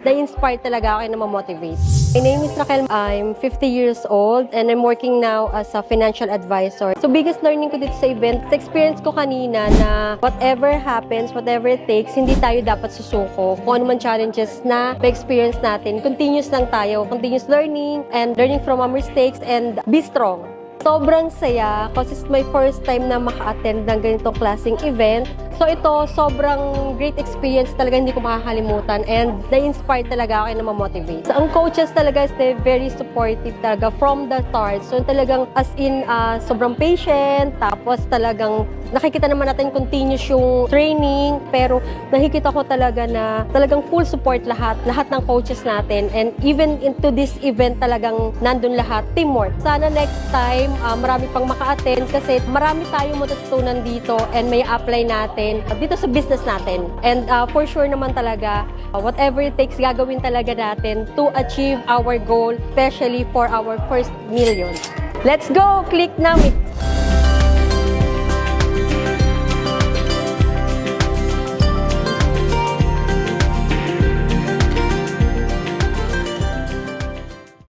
na-inspire talaga ako na ma-motivate. My name is Raquel. I'm 50 years old and I'm working now as a financial advisor. So biggest learning ko dito sa event, sa experience ko kanina na whatever happens, whatever it takes, hindi tayo dapat susuko. Kung ano man challenges na ma-experience natin, continuous lang tayo. Continuous learning and learning from our mistakes and be strong. Sobrang saya kasi it's my first time na maka-attend ng ganitong klaseng event. So ito, sobrang great experience talaga, hindi ko makakalimutan and na-inspire talaga ako na ma-motivate. So ang coaches talaga is very supportive talaga from the start. So talagang as in, sobrang patient, tapos talagang nakikita naman natin continuous yung training, pero nakikita ko talaga na talagang full support lahat ng coaches natin. And even into this event talagang nandun lahat, teamwork. Sana next time, marami pang maka-attend kasi marami tayong matutunan dito and may apply natin dito sa business natin. And for sure naman talaga, whatever it takes, gagawin talaga natin to achieve our goal, especially for our first million. Let's go! Click na!